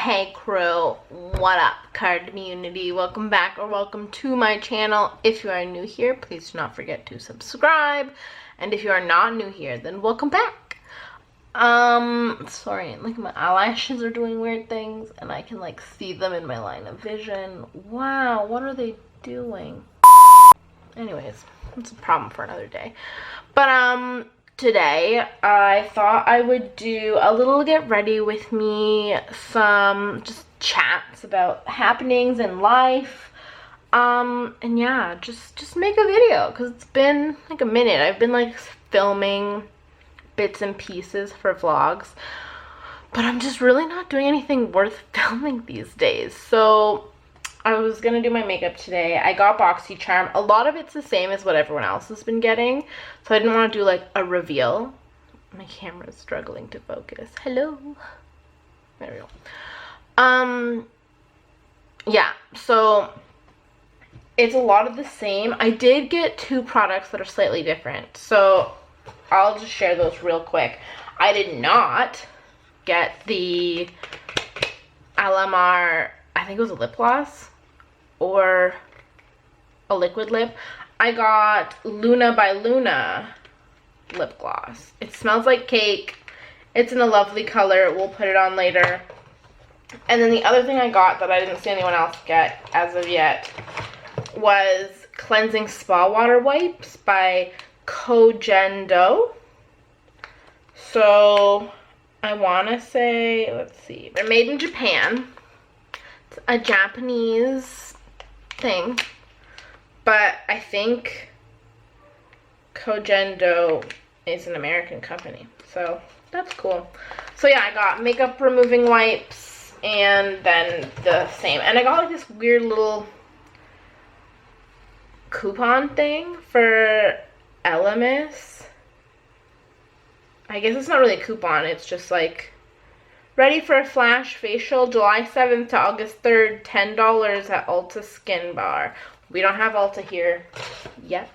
Hey crew, what up Cardmunity? Welcome back or welcome to my channel. If you are new here, please do not forget to subscribe. And if you are not new here, then welcome back. Sorry, like my eyelashes are doing weird things and I can like see them in my line of vision. Wow, what are they doing? Anyways, it's a problem for another day. But today I thought I would do a little get ready with me, some just chats about happenings in life, and yeah, just make a video because it's been like a minute. I've been like filming bits and pieces for vlogs, but I'm just really not doing anything worth filming these days. So I was gonna do my makeup today. I got BoxyCharm. A lot of it's the same as what everyone else has been getting, so I didn't want to do like a reveal. My camera's struggling to focus. Hello. There we go. Yeah, so it's a lot of the same. I did get two products that are slightly different, so I'll just share those real quick. I did not get the LMR, I think it was a lip gloss or a liquid lip. I got Luna by Luna lip gloss. It smells like cake. It's in a lovely color. We'll put it on later. And then the other thing I got that I didn't see anyone else get as of yet was Cleansing Spa Water Wipes by Cardmunity. So I want to say, let's see, they're made in Japan. It's a Japanese thing, but I think Cardmunity is an American company, so that's cool. So yeah, I got makeup removing wipes and then the same, and I got like this weird little coupon thing for LMS. I guess it's not really a coupon, it's just like ready for a flash facial July 7th to August 3rd, $10 at Ulta Skin Bar. We don't have Ulta here yet.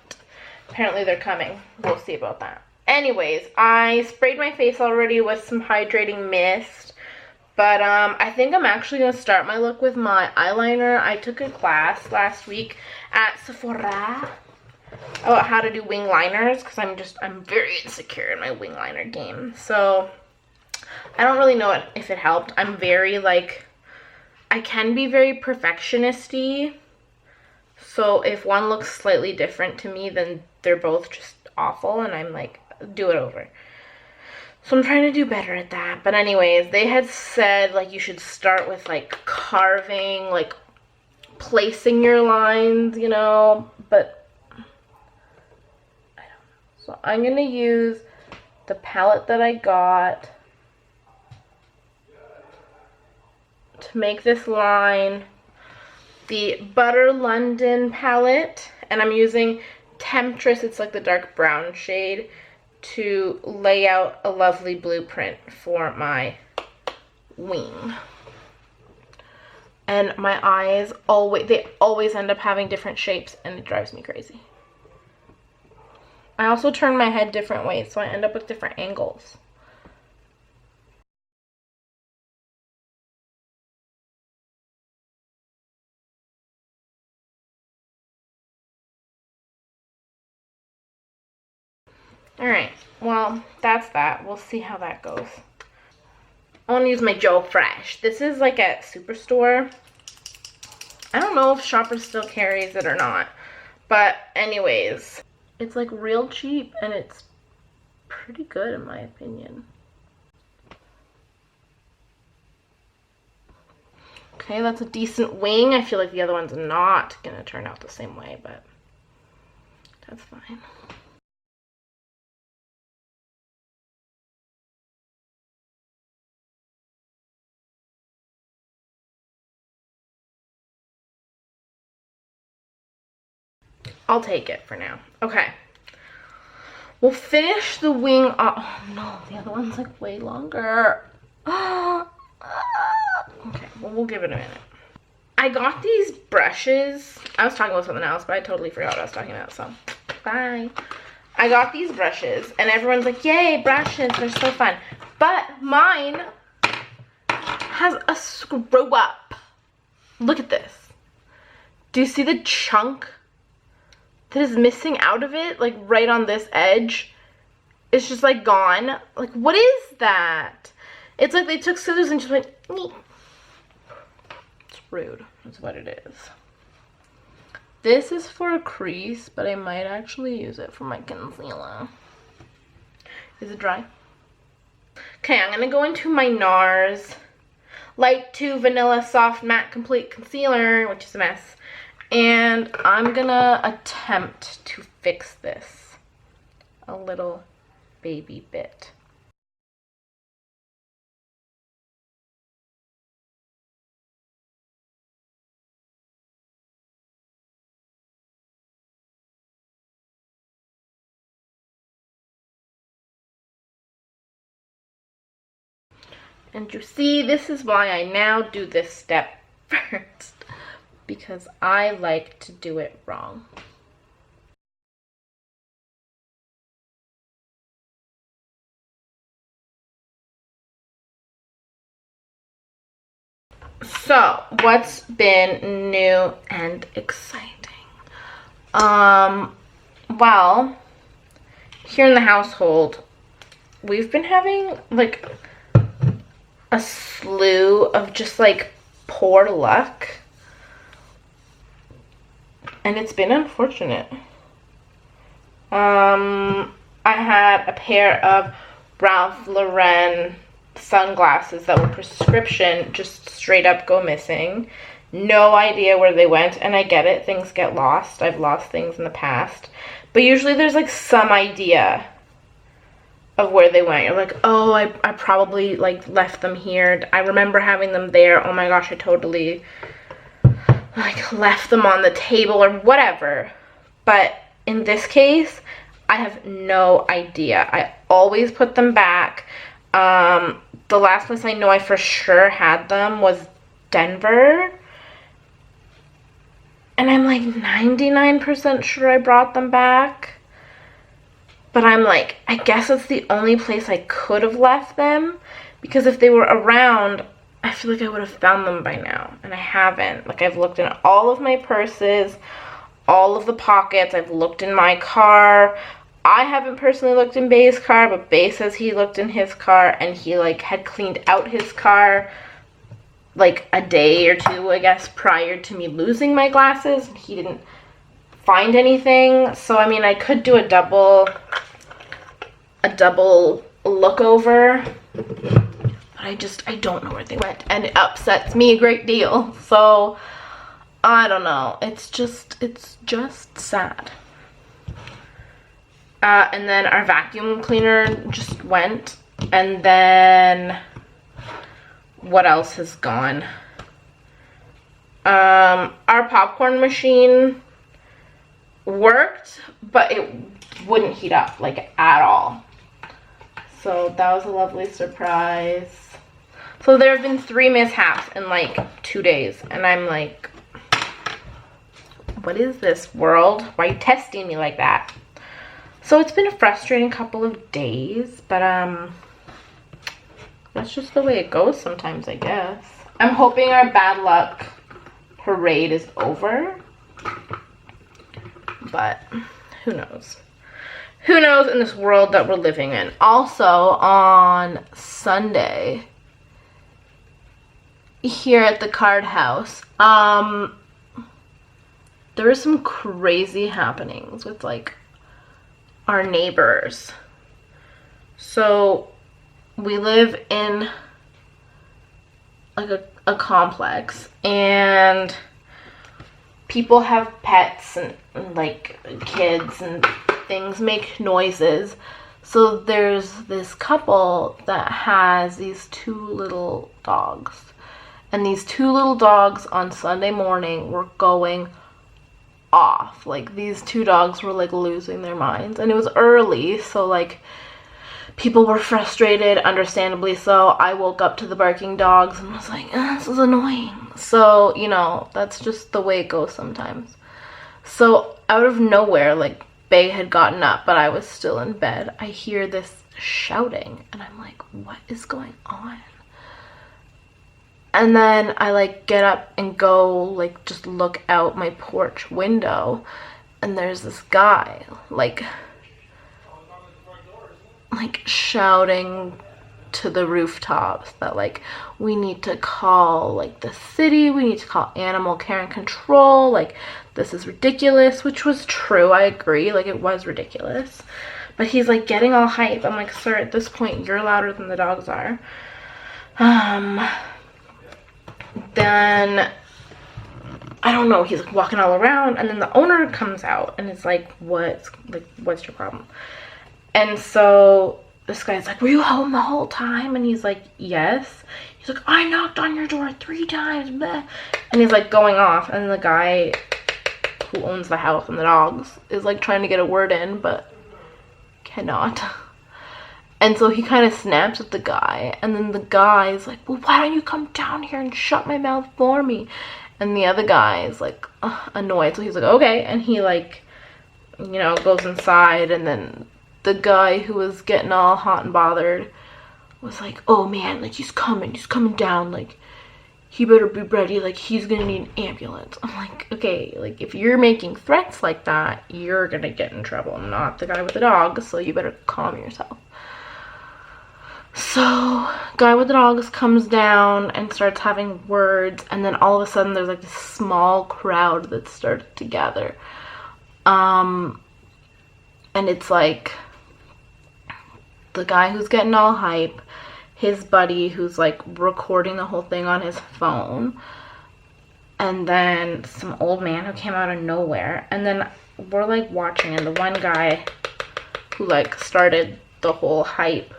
Apparently they're coming. We'll see about that. Anyways, I sprayed my face already with some hydrating mist. But I think I'm actually going to start my look with my eyeliner. I took a class last week at Sephora about how to do wing liners because I'm very insecure in my wing liner game. So I don't really know if it helped. I'm very like, I can be very perfectionist-y. So if one looks slightly different to me, then they're both just awful and I'm like, do it over. So I'm trying to do better at that. But anyways, they had said like you should start with like carving, like placing your lines, you know, but I don't know. So I'm going to use the palette that I got to make this line, the Butter London palette, and I'm using Temptress, it's like the dark brown shade, to lay out a lovely blueprint for my wing. And my eyes they always end up having different shapes and it drives me crazy. I also turn my head different ways, so I end up with different angles. Alright, well, that's that. We'll see how that goes. I want to use my Joe Fresh. This is like at Superstore. I don't know if Shoppers still carries it or not. But anyways, it's like real cheap and it's pretty good in my opinion. Okay, that's a decent wing. I feel like the other one's not going to turn out the same way, but that's fine. I'll take it for now. Okay. We'll finish the wing off. Oh no, the other one's like way longer. Okay, well, we'll give it a minute. I got these brushes. I was talking about something else, but I totally forgot what I was talking about, so bye. I got these brushes, and everyone's like, yay, brushes, they're so fun. But mine has a screw up. Look at this. Do you see the chunk that is missing out of it? Like right on this edge. It's just like gone. Like what is that? It's like they took scissors and just went, nee. It's rude. That's what it is. This is for a crease, but I might actually use it for my concealer. Is it dry? Okay, I'm gonna go into my NARS Light 2 Vanilla Soft Matte Complete Concealer, which is a mess. And I'm gonna attempt to fix this a little baby bit. And you see, this is why I now do this step first, because I like to do it wrong. So, what's been new and exciting? Well, here in the household, we've been having like a slew of just like poor luck, and it's been unfortunate. I had a pair of Ralph Lauren sunglasses that were prescription just straight up go missing. No idea where they went, and I get it, things get lost. I've lost things in the past, but usually there's like some idea of where they went. You're like, oh, I probably like left them here. I remember having them there. Oh my gosh, I totally like left them on the table or whatever. But in this case, I have no idea. I always put them back. The last place I know I for sure had them was Denver. And I'm like 99% sure I brought them back. But I'm like, I guess it's the only place I could have left them, because if they were around, I feel like I would have found them by now, and I haven't. Like, I've looked in all of my purses, all of the pockets, I've looked in my car. I haven't personally looked in Bay's car, but Bay says he looked in his car, and he like had cleaned out his car like a day or two, I guess, prior to me losing my glasses. He didn't find anything. So I mean, I could do a double look over, but I don't know where they went, and it upsets me a great deal. So I don't know, it's just sad. And then our vacuum cleaner just went, and then what else has gone? Our popcorn machine worked, but it wouldn't heat up like at all. So that was a lovely surprise. So there have been 3 mishaps in like 2 days, and I'm like, what is this world? Why are you testing me like that? So it's been a frustrating couple of days, but that's just the way it goes sometimes, I guess. I'm hoping our bad luck parade is over, but who knows? Who knows in this world that we're living in. Also, on Sunday, here at the card house, there were some crazy happenings with like our neighbors. So we live in like a complex, and people have pets and like kids, and things make noises. So there's this couple that has these 2 little dogs, and these 2 little dogs on Sunday morning were going off. Like, these 2 dogs were like losing their minds, and it was early, so like people were frustrated, understandably so. I woke up to the barking dogs and was like, this is annoying. So, you know, that's just the way it goes sometimes. So out of nowhere, like, Bay had gotten up, but I was still in bed. I hear this shouting, and I'm like, what is going on? And then I like get up and go like just look out my porch window, and there's this guy like shouting to the rooftops that like we need to call like the city, we need to call animal care and control, like this is ridiculous, which was true. I agree, like it was ridiculous, but he's like getting all hype. I'm like, sir, at this point you're louder than the dogs are. Then I don't know, he's like walking all around, and then the owner comes out and is like, what's your problem? And so this guy's like, were you home the whole time? And he's like, yes. He's like, I knocked on your door 3 times, bleh. And he's like going off, and the guy who owns the house and the dogs is like trying to get a word in, but cannot. And so he kind of snaps at the guy, and then the guy is like, well, why don't you come down here and shut my mouth for me? And the other guy is like annoyed, so he's like, okay. And he like, you know, goes inside, and then the guy who was getting all hot and bothered was like, oh man, like he's coming down, like he better be ready, like he's gonna need an ambulance. I'm like, okay, like if you're making threats like that, you're gonna get in trouble, not the guy with the dog, so you better calm yourself. So guy with the dogs comes down and starts having words, and then all of a sudden there's like this small crowd that started to gather, and it's like the guy who's getting all hype, his buddy who's like recording the whole thing on his phone, and then some old man who came out of nowhere. And then we're like watching, and the one guy who like started the whole hype,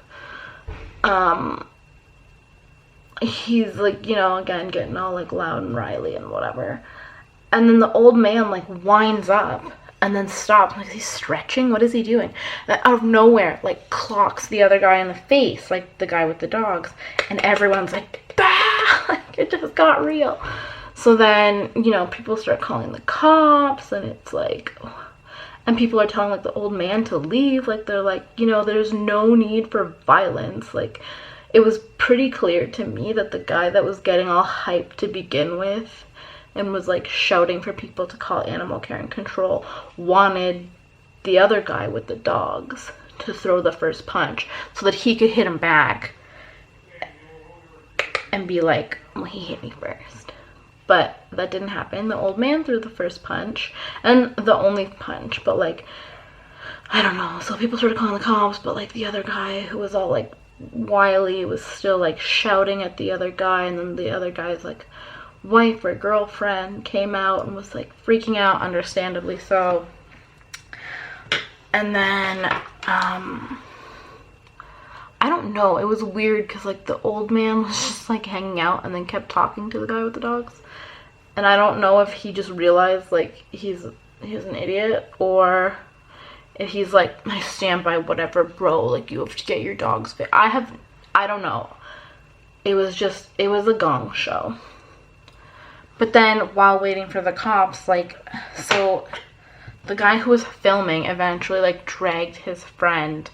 he's like, you know, again getting all like loud and riley and whatever, and then the old man like winds up and then stops. Like, he's stretching, what is he doing? And out of nowhere like clocks the other guy in the face, like the guy with the dogs, and everyone's like, bah! Like it just got real. So then, you know, people start calling the cops, and it's like, and people are telling like the old man to leave, like they're like, you know, there's no need for violence. Like it was pretty clear to me that the guy that was getting all hyped to begin with and was like shouting for people to call animal care and control wanted the other guy with the dogs to throw the first punch so that he could hit him back and be like, well, he hit me first. But that didn't happen. The old man threw the first punch, and the only punch, but like, I don't know. So people started calling the cops, but like the other guy who was all like wily was still like shouting at the other guy, and then the other guy's like wife or girlfriend came out and was like freaking out, understandably so. And then I don't know, it was weird because like the old man was just like hanging out and then kept talking to the guy with the dogs, and I don't know if he just realized like he's an idiot, or if he's like, I stand by whatever, bro, like you have to get your dogs fit. I don't know. It was a gong show. But then while waiting for the cops, like, so the guy who was filming eventually like dragged his friend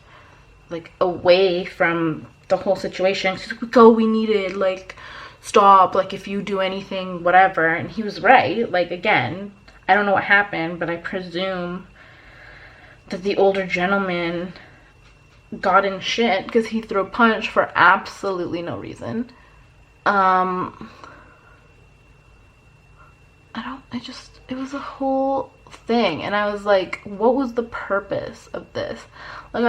like away from the whole situation. He's like, go, we need it, like stop, like if you do anything, whatever. And he was right. Like, again, I don't know what happened, but I presume that the older gentleman got in shit because he threw a punch for absolutely no reason. It was a whole thing, and I was like, what was the purpose of this? Like,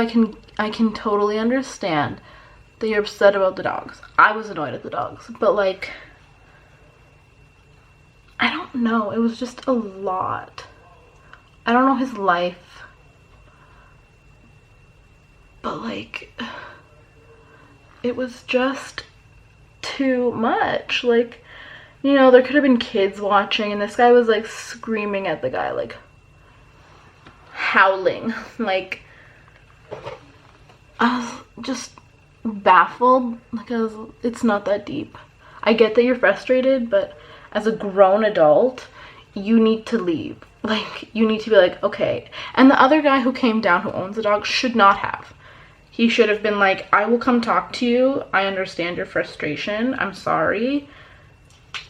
I can totally understand that you're upset about the dogs. I was annoyed at the dogs, but like, I don't know, it was just a lot. I don't know his life, but like, it was just too much. Like, you know, there could have been kids watching, and this guy was like screaming at the guy, like howling. Like, I was just baffled. Like, it's not that deep. I get that you're frustrated, but as a grown adult, you need to leave. Like, you need to be like, okay. And the other guy who came down, who owns the dog, should not have. He should have been like, I will come talk to you. I understand your frustration. I'm sorry.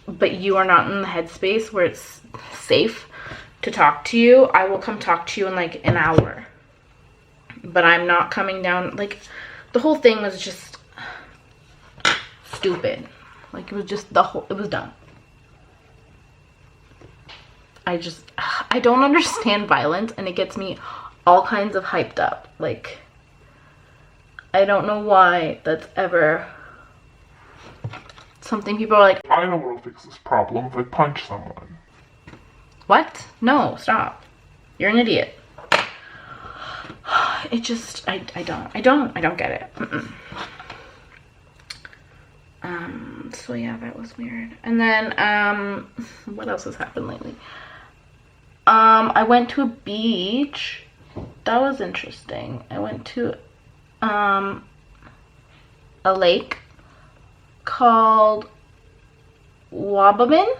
but you are not in the headspace where it's safe to talk to you, I will come talk to you in like an hour. But I'm not coming down. Like, the whole thing was just stupid. Like, it was just it was dumb. I don't understand violence, and it gets me all kinds of hyped up. Like, I don't know why that's ever something people are like, I know what'll fix this problem if I punch someone. what? No, stop. You're an idiot. It just, I don't get it. So yeah, that was weird. And then, what else has happened lately? I went to a beach. That was interesting. I went to, a lake called Wabamin,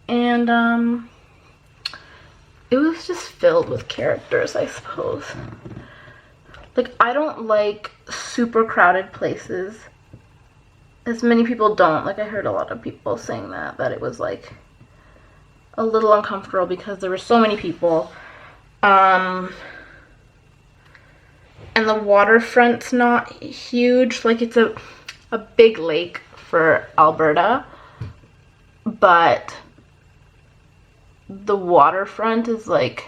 and, it was just filled with characters, I suppose. Like, I don't like super crowded places. As many people don't. Like, I heard a lot of people saying that it was, like, a little uncomfortable because there were so many people. And the waterfront's not huge. Like, it's a big lake for Alberta. But the waterfront is, like,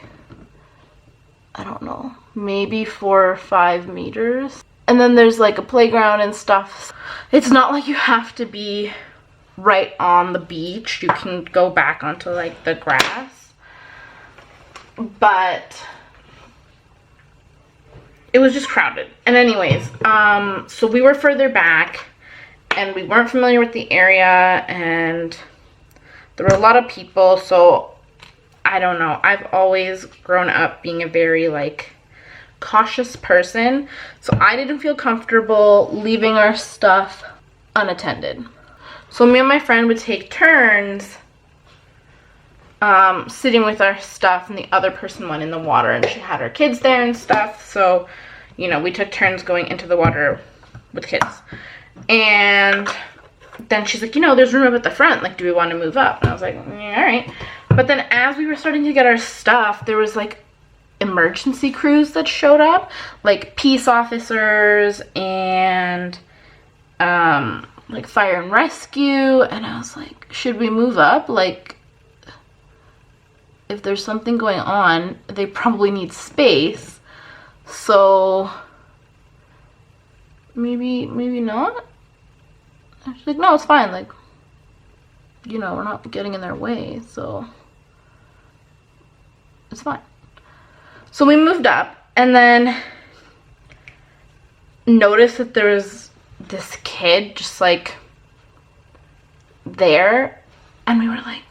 I don't know, maybe 4 or 5 meters. And then there's like a playground and stuff. It's not like you have to be right on the beach. You can go back onto like the grass. But it was just crowded. And anyways, so we were further back and we weren't familiar with the area and there were a lot of people, so I don't know. I've always grown up being a very, like, cautious person. So I didn't feel comfortable leaving our stuff unattended. So me and my friend would take turns sitting with our stuff, and the other person went in the water, and she had her kids there and stuff. So, you know, we took turns going into the water with kids. And then she's like, you know, there's room up at the front. Like, do we want to move up? And I was like, yeah, all right. But then as we were starting to get our stuff, there was like emergency crews that showed up, like peace officers and like fire and rescue. And I was like, should we move up? Like, if there's something going on, they probably need space. So maybe not. She's like, no, it's fine. Like, you know, we're not getting in their way, so it's fine. So we moved up and then noticed that there was this kid just like there, and we were like,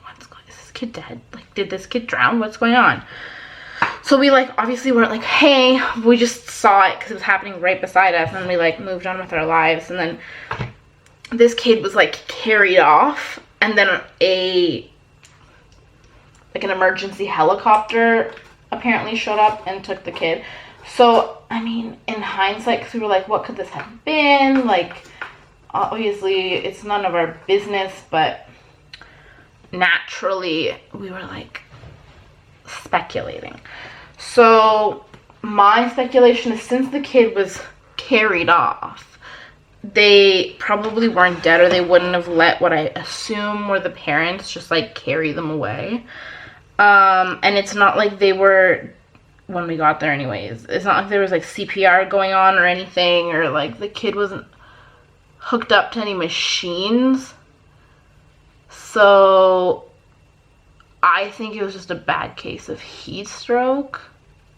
is this kid dead? Like, did this kid drown? What's going on? So we like obviously weren't like, hey, we just saw it because it was happening right beside us, and we like moved on with our lives. And then this kid was like carried off, and then an emergency helicopter apparently showed up and took the kid. So, I mean, in hindsight, because we were like, what could this have been? Like, obviously, it's none of our business, but naturally, we were like speculating. So, my speculation is since the kid was carried off, they probably weren't dead, or they wouldn't have let what I assume were the parents just like carry them away. And it's not like they were, when we got there anyways, it's not like there was like CPR going on or anything, or like the kid wasn't hooked up to any machines. So I think it was just a bad case of heat stroke.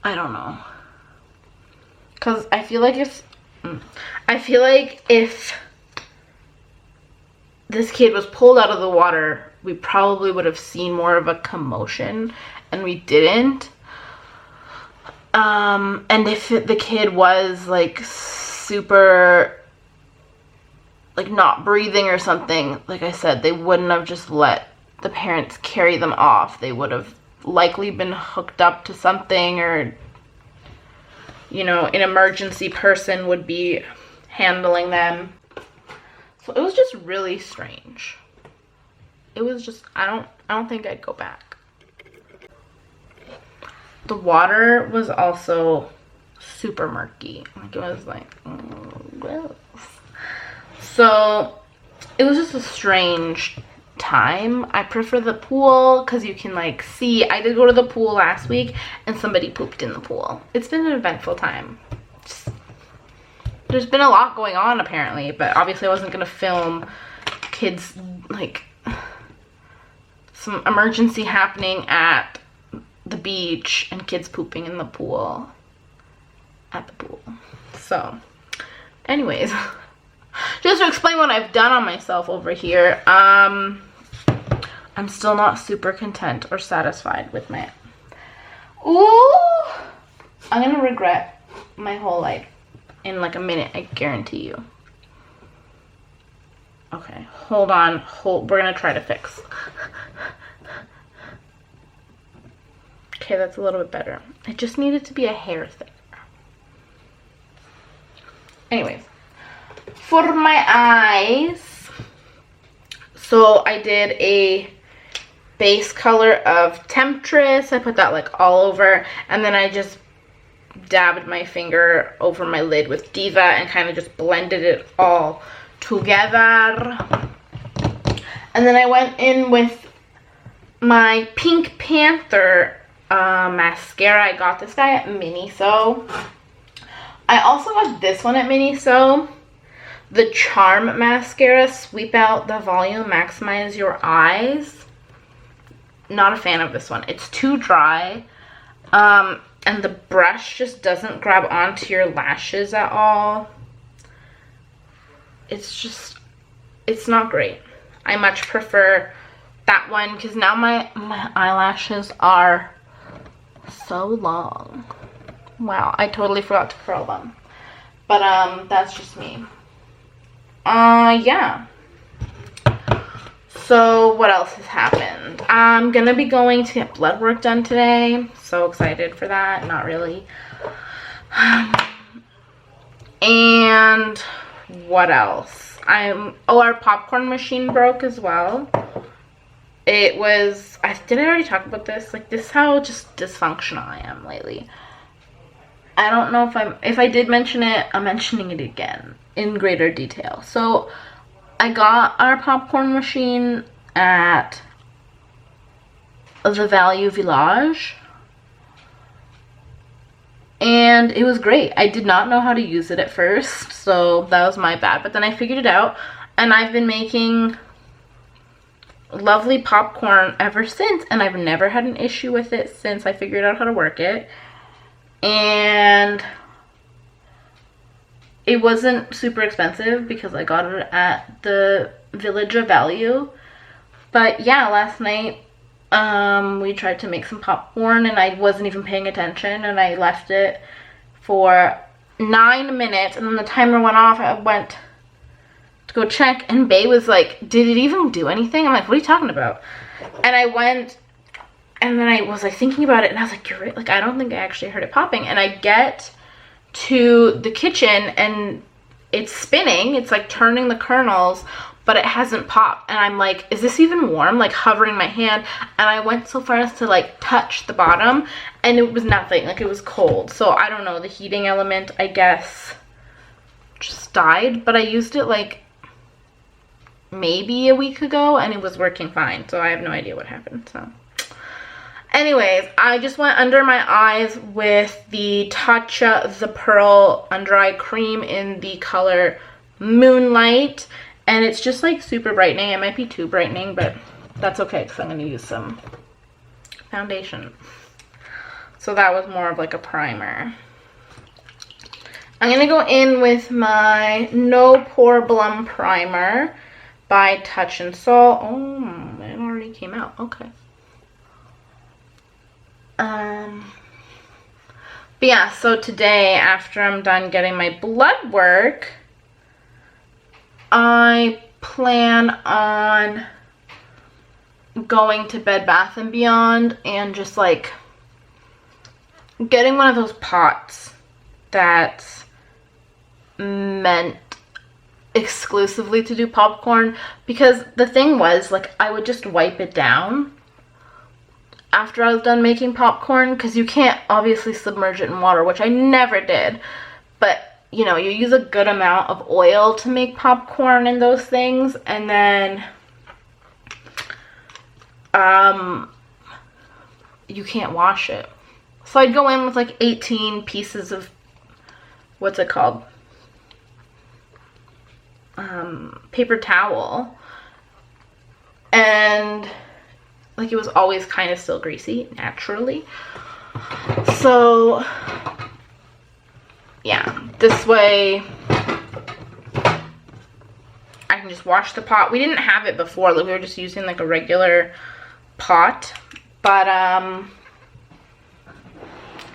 I don't know. Cause I feel like if this kid was pulled out of the water, we probably would have seen more of a commotion, and we didn't. And if the kid was like super like not breathing or something, like I said, they wouldn't have just let the parents carry them off. They would have likely been hooked up to something, or, you know, an emergency person would be handling them. So it was just really strange. it was just, I don't think I'd go back. The water was also super murky. Like, it was like, gross. So it was just a strange time. I prefer the pool because you can like see. I did go to the pool last week and somebody pooped in the pool. It's been an eventful time. There's been a lot going on apparently, but obviously I wasn't gonna film kids, like some emergency happening at the beach and kids pooping in the pool at the pool. So anyways, just to explain what I've done on myself over here, I'm still not super content or satisfied with my, ooh, I'm gonna regret my whole life in like a minute, I guarantee you. Okay, hold on, we're gonna try to fix. Okay, that's a little bit better. It just needed to be a hair thicker. Anyways, for my eyes, so I did a base color of Temptress. I put that like all over, and then I just dabbed my finger over my lid with Diva and kind of just blended it all together. And then I went in with my Pink Panther mascara. I got this guy at Miniso. I also got this one at Miniso. The Charm mascara, Sweep Out the Volume, Maximize Your Eyes. Not a fan of this one. It's too dry. And the brush just doesn't grab onto your lashes at all. It's not great. I much prefer that one because now my eyelashes are so long. Wow, I totally forgot to curl them. But that's just me. Yeah. So what else has happened? I'm gonna be going to get blood work done today. So excited for that. Not really. And what else? Our popcorn machine broke as well. It was, did I already talk about this? Like, this is how just dysfunctional I am lately. I don't know if I did mention it, I'm mentioning it again in greater detail. So I got our popcorn machine at the Value Village, and it was great. I did not know how to use it at first, so that was my bad, but then I figured it out, and I've been making lovely popcorn ever since, and I've never had an issue with it since I figured out how to work it. And it wasn't super expensive because I got it at the Village of Value. But yeah, last night we tried to make some popcorn and I wasn't even paying attention, and I left it for 9 minutes, and then the timer went off. I went to go check and Bae was like, did it even do anything? I'm like, what are you talking about? And I went, and then I was like thinking about it, and I was like, you're right, like I don't think I actually heard it popping. And I get to the kitchen and it's spinning, it's like turning the kernels, but it hasn't popped. And I'm like, is this even warm? Like hovering my hand, and I went so far as to like touch the bottom, and it was nothing, like it was cold. So I don't know, the heating element I guess just died, but I used it like maybe a week ago and it was working fine, so I have no idea what happened. So anyways, I just went under my eyes with the Tatcha the Pearl Under Eye Cream in the color Moonlight. And it's just like super brightening. It might be too brightening, but that's okay because I'm going to use some foundation. So that was more of like a primer. I'm going to go in with my No Pore Blum Primer by Touch and Soul. Oh, it already came out. Okay. But yeah, so today, after I'm done getting my blood work, I plan on going to Bed Bath & Beyond and just like getting one of those pots that's meant exclusively to do popcorn, because the thing was, like, I would just wipe it down after I was done making popcorn, because you can't obviously submerge it in water, which I never did. But, you know, you use a good amount of oil to make popcorn and those things, and then you can't wash it. So I'd go in with like 18 pieces of, what's it called? Paper towel. And like it was always kind of still greasy, naturally. So yeah, this way I can just wash the pot. We didn't have it before, like we were just using like a regular pot, but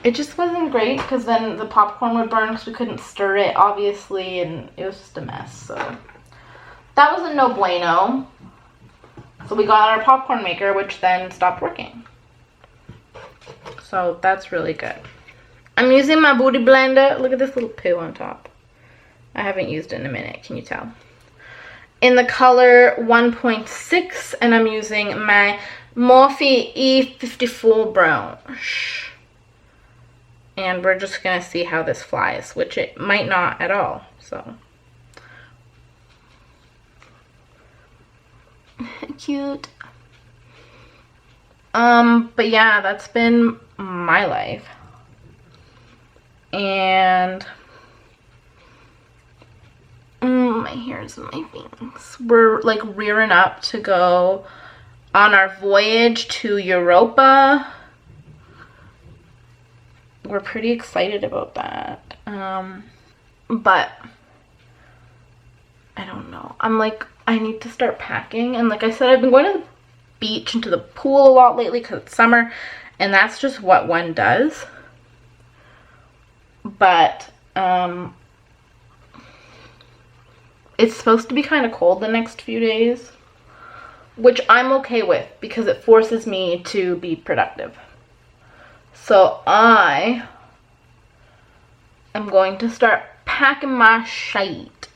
it just wasn't great because then the popcorn would burn because we couldn't stir it, obviously, and it was just a mess. So that was a no bueno. So we got our popcorn maker, which then stopped working. So that's really good. I'm using my Booty Blender. Look at this little poo on top. I haven't used it in a minute, can you tell? In the color 1.6, and I'm using my Morphe E54 brush. And we're just gonna see how this flies, which it might not at all, so. Cute. But yeah, that's been my life. And my hair's in my things. We're like rearing up to go on our voyage to Europa. We're pretty excited about that. But I don't know. I'm like, I need to start packing. And like I said, I've been going to the beach and to the pool a lot lately because it's summer. And that's just what one does. But it's supposed to be kind of cold the next few days, which I'm okay with because it forces me to be productive. So I am going to start packing my shite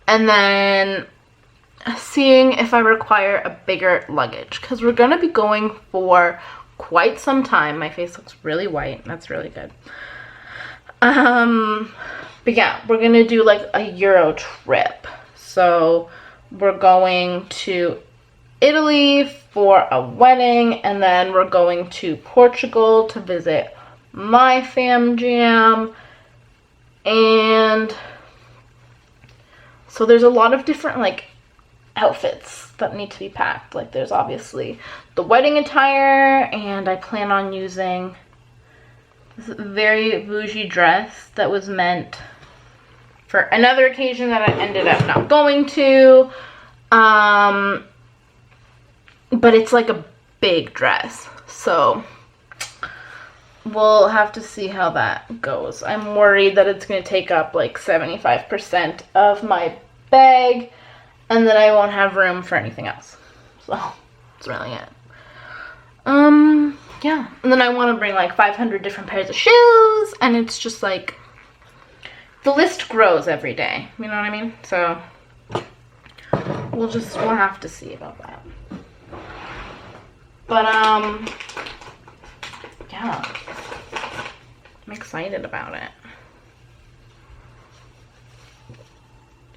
and then seeing if I require a bigger luggage, because we're going to be going for quite some time. My face looks really white. That's really good. But yeah, we're going to do like a Euro trip. So we're going to Italy for a wedding, and then we're going to Portugal to visit my fam jam. And so there's a lot of different like outfits that need to be packed. Like there's obviously the wedding attire, and I plan on using this very bougie dress that was meant for another occasion that I ended up not going to. But it's like a big dress, so we'll have to see how that goes. I'm worried that it's going to take up like 75% of my bag, and that I won't have room for anything else. So that's really it. Yeah, and then I want to bring like 500 different pairs of shoes, and it's just like the list grows every day. You know what I mean? So we'll have to see about that. But, yeah, I'm excited about it.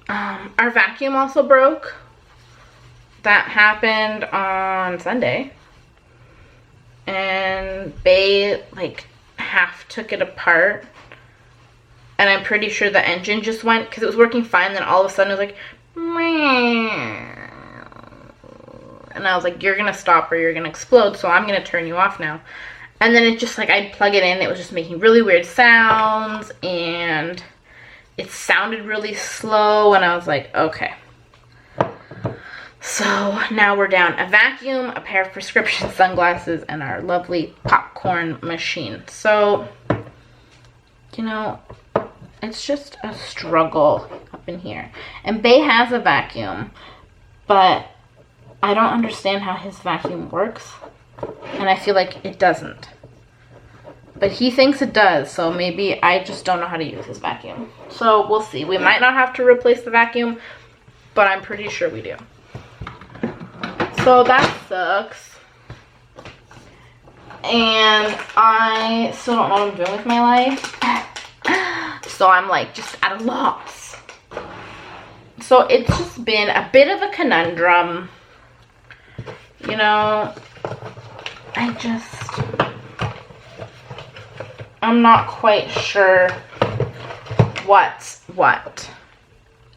Our vacuum also broke. That happened on Sunday. And Bae, like, half took it apart. And I'm pretty sure the engine just went, because it was working fine, then all of a sudden it was like, meh. And I was like, you're going to stop or you're going to explode, so I'm going to turn you off now. And then it just, like, I'd plug it in. It was just making really weird sounds, and it sounded really slow, and I was like, okay. So now we're down a vacuum, a pair of prescription sunglasses, and our lovely popcorn machine. So, you know, it's just a struggle up in here. And Bae has a vacuum, but I don't understand how his vacuum works, and I feel like it doesn't. But he thinks it does, so maybe I just don't know how to use his vacuum. So we'll see. We might not have to replace the vacuum, but I'm pretty sure we do. So that sucks. And I still don't know what I'm doing with my life. So I'm like just at a loss. So it's just been a bit of a conundrum. You know, I'm not quite sure what's what.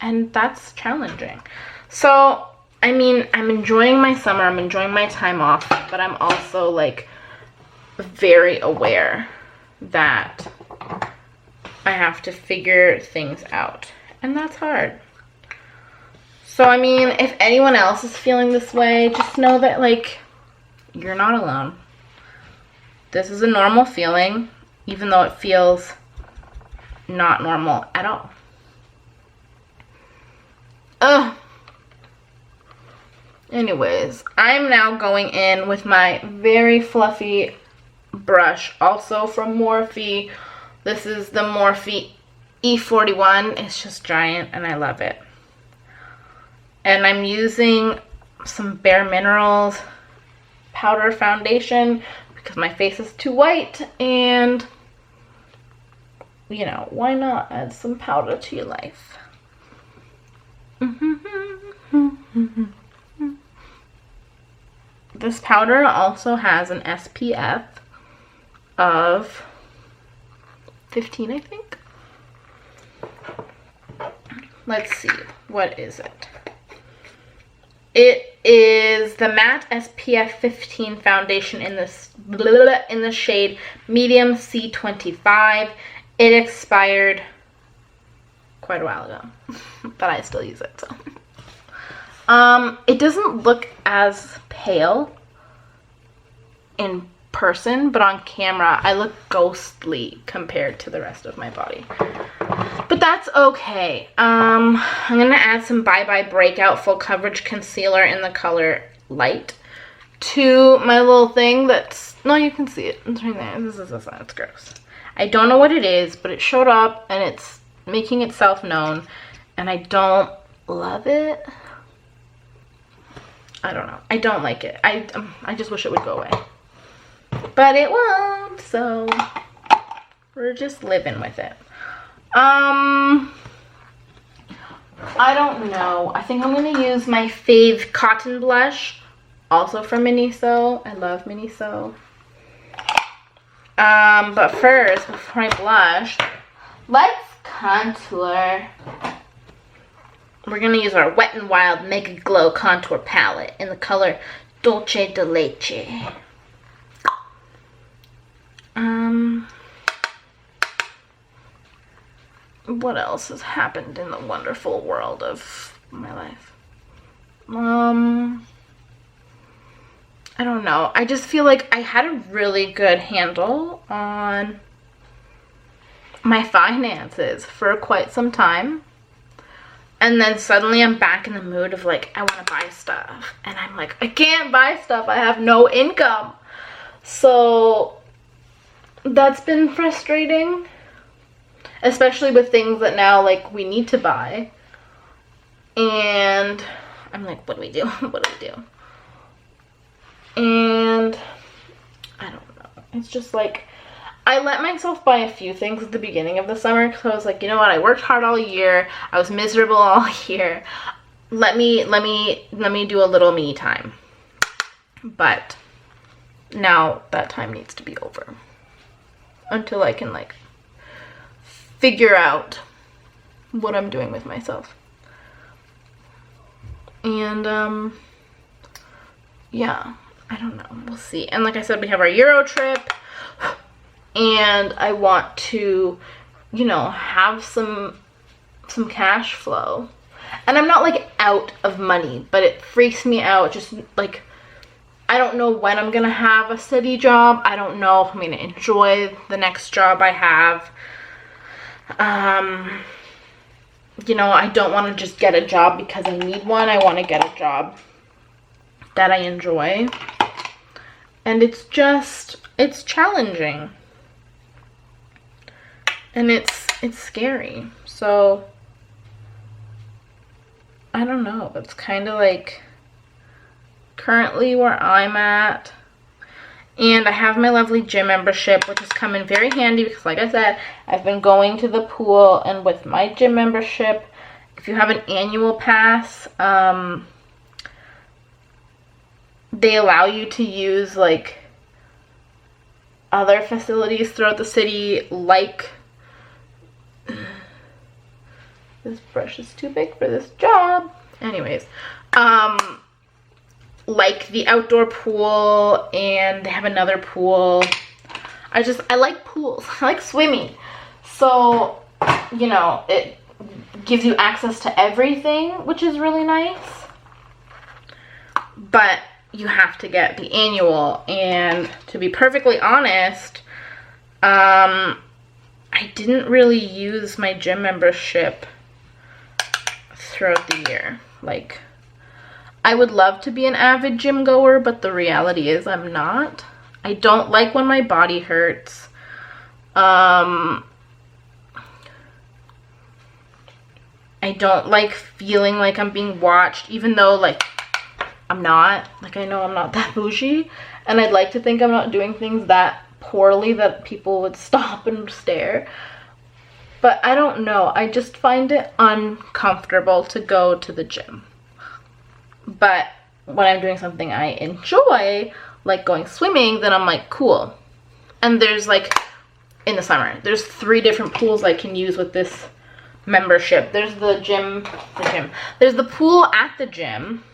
And that's challenging. So, I mean, I'm enjoying my summer, I'm enjoying my time off, but I'm also like very aware that I have to figure things out. And that's hard. So, I mean, if anyone else is feeling this way, just know that, like, you're not alone. This is a normal feeling, even though it feels not normal at all. Ugh. Anyways, I'm now going in with my very fluffy brush, also from Morphe. This is the Morphe E41. It's just giant, and I love it. And I'm using some Bare Minerals powder foundation because my face is too white, and you know, why not add some powder to your life? This powder also has an SPF of 15, I think. Let's see, what is it? It is the matte SPF 15 foundation in the shade medium C25. It expired quite a while ago, but I still use it. So, it doesn't look as pale in person, but on camera I look ghostly compared to the rest of my body. But that's okay. I'm gonna add some Bye Bye Breakout Full Coverage Concealer in the color Light to my little thing that's, no, you can see it. It's right there. This is it's gross. I don't know what it is, but it showed up and it's making itself known, and I don't love it. I don't know. I don't like it. I just wish it would go away. But it won't, so we're just living with it. I don't know. I think I'm going to use my fave cotton blush, also from Miniso. I love Miniso. But first, before I blush, let's contour. We're going to use our Wet n Wild Mega Glow Contour Palette in the color Dolce de Leche. What else has happened in the wonderful world of my life? I don't know. I just feel like I had a really good handle on my finances for quite some time. And then suddenly I'm back in the mood of like, I want to buy stuff. And I'm like, I can't buy stuff. I have no income. So that's been frustrating. Especially with things that now, like, we need to buy. And I'm like, what do we do? What do we do? And I don't know. It's just like, I let myself buy a few things at the beginning of the summer because I was like, you know what? I worked hard all year. I was miserable all year. Let me do a little me time. But now that time needs to be over until I can like figure out what I'm doing with myself. And yeah, I don't know. We'll see. And like I said, we have our Euro trip. And I want to, you know, have some cash flow. And I'm not, like, out of money, but it freaks me out. Just, like, I don't know when I'm going to have a steady job. I don't know if I'm going to enjoy the next job I have. You know, I don't want to just get a job because I need one. I want to get a job that I enjoy. And it's challenging. And it's scary. So I don't know. It's kind of like currently where I'm at. And I have my lovely gym membership, which has come in very handy because, like I said, I've been going to the pool. And with my gym membership, if you have an annual pass, they allow you to use like other facilities throughout the city, like this brush is too big for this job. Anyways, like the outdoor pool, and they have another pool. I like pools. I like swimming. So, you know, it gives you access to everything, which is really nice. But you have to get the annual, and to be perfectly honest, I didn't really use my gym membership throughout the year. Like, I would love to be an avid gym goer, but the reality is I'm not. I don't like when my body hurts. I don't like feeling like I'm being watched, even though, like, I'm not. Like, I know I'm not that bougie, and I'd like to think I'm not doing things that poorly that people would stop and stare. But I don't know. I just find it uncomfortable to go to the gym. But when I'm doing something I enjoy, like going swimming, then I'm like, cool. And there's like, in the summer, there's 3 different pools I can use with this membership. There's the gym. There's the pool at the gym,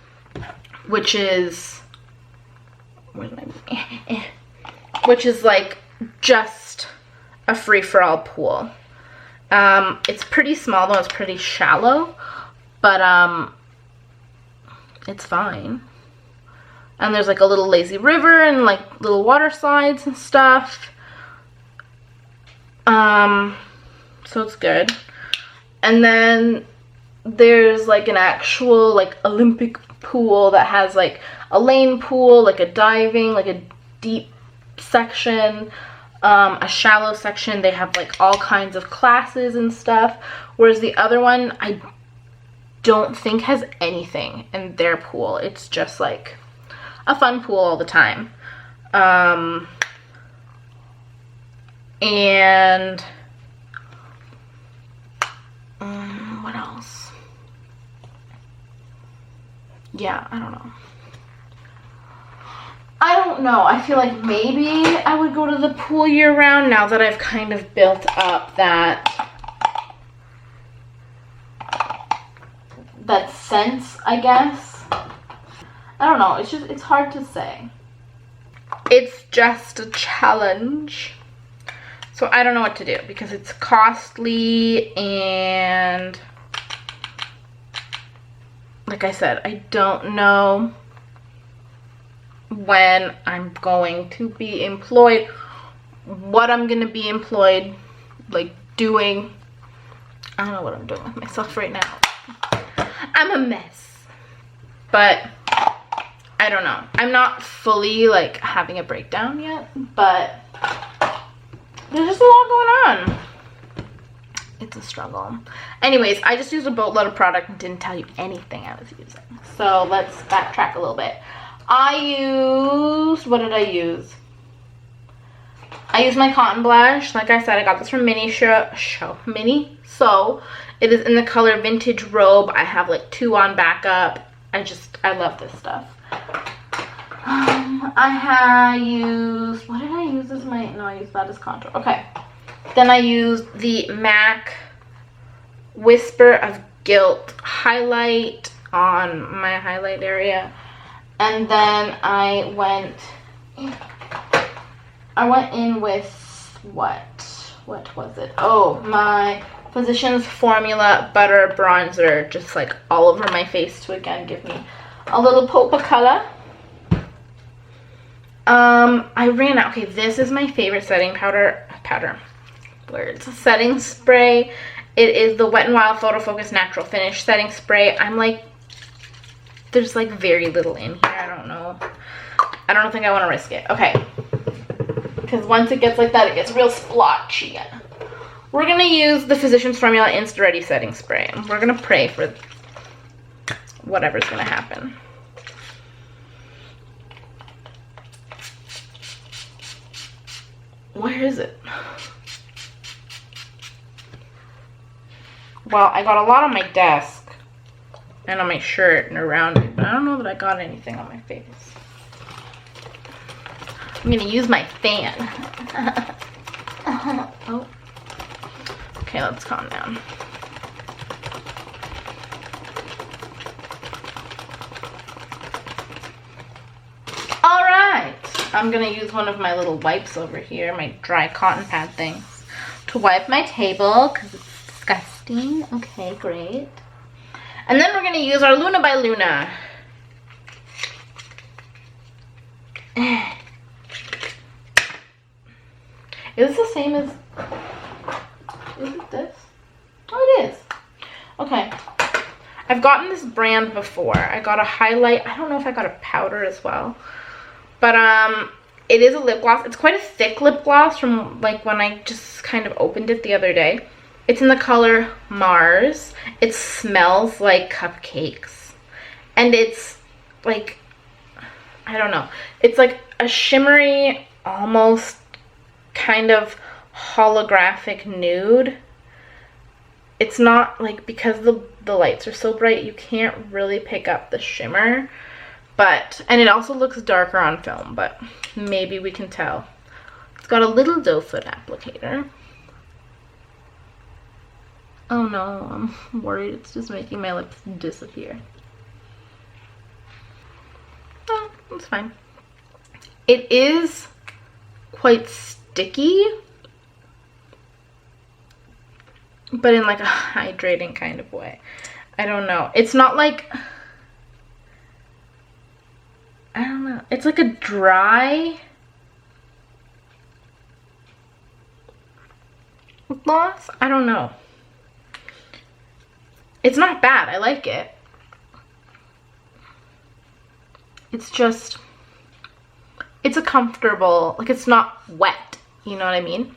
which is, which is like just a free-for-all pool. It's pretty small though, it's pretty shallow, but it's fine. And there's like a little lazy river and like little water slides and stuff. So it's good. And then there's like an actual like Olympic pool that has like a lane pool, like a diving, like a deep section, a shallow section. They have like all kinds of classes and stuff. Whereas the other one, I don't think has anything in their pool. It's just like a fun pool all the time. And what else? Yeah, I don't know. I feel like maybe I would go to the pool year round now that I've kind of built up that sense, I guess. I don't know. It's hard to say. It's just a challenge. So I don't know what to do because it's costly, and like I said, I don't know when I'm going to be employed, what I'm going to be employed, like doing. I don't know what I'm doing with myself right now. I'm a mess. But I don't know. I'm not fully like having a breakdown yet, but there's just a lot going on. It's a struggle. Anyways, I just used a boatload of product and didn't tell you anything I was using. So let's backtrack a little bit. What did I use? I used my cotton blush. Like I said, I got this from Mini So. It is in the color Vintage Robe. I have like 2 on backup. I love this stuff. I used, what did I use as I used that as contour. Okay. Then I used the MAC Whisper of Guilt highlight on my highlight area. And then I went in with what was it? Oh, my Physicians Formula Butter Bronzer, just like all over my face to again give me a little pop of color. I ran out. Okay, this is my favorite setting setting spray. It is the Wet n Wild Photo Focus Natural Finish setting spray. I'm like, there's like very little in here. I don't think I want to risk it. Okay, because once it gets like that, it gets real splotchy. we're gonna use the Physicians Formula Insta Ready Setting Spray. And we're gonna pray for whatever's gonna happen. Where is it? Well, I got a lot on my desk and on my shirt and around me, but I don't know that I got anything on my face. I'm gonna use my fan. Oh. Okay, let's calm down. All right, I'm gonna use one of my little wipes over here, my dry cotton pad things, to wipe my table because it's disgusting. Okay, great. And then we're gonna use our Luna by Luna. Is this the same as, is it this? Oh, it is. Okay. I've gotten this brand before. I got a highlight. I don't know if I got a powder as well. But it is a lip gloss. It's quite a thick lip gloss from like when I just kind of opened it the other day. It's in the color Mars. It smells like cupcakes. And it's like, I don't know. It's like a shimmery, almost kind of holographic nude. It's not like, because the lights are so bright, you can't really pick up the shimmer. But, and it also looks darker on film, but maybe we can tell. It's got a little doe foot applicator. Oh no, I'm worried it's just making my lips disappear. Oh, it's fine. It is quite sticky, but in like a hydrating kind of way. I don't know. It's not like, I don't know. It's like a dry gloss. I don't know. It's not bad. I like it. It's just, it's a comfortable, like it's not wet. You know what I mean?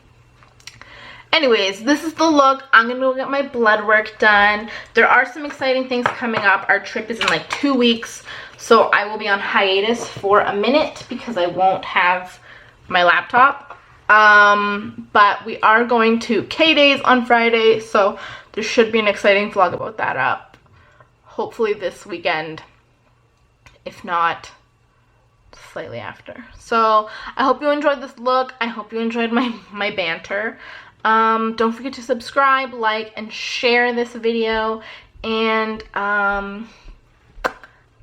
Anyways, this is the look. I'm gonna go get my blood work done. There are some exciting things coming up. Our trip is in like 2 weeks, so I will be on hiatus for a minute because I won't have my laptop. But we are going to K-Days on Friday, so there should be an exciting vlog about that up. Hopefully this weekend, if not slightly after. So I hope you enjoyed this look. I hope you enjoyed my banter. Don't forget to subscribe, like, and share this video. And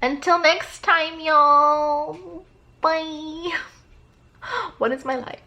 until next time, y'all. Bye. What is my life?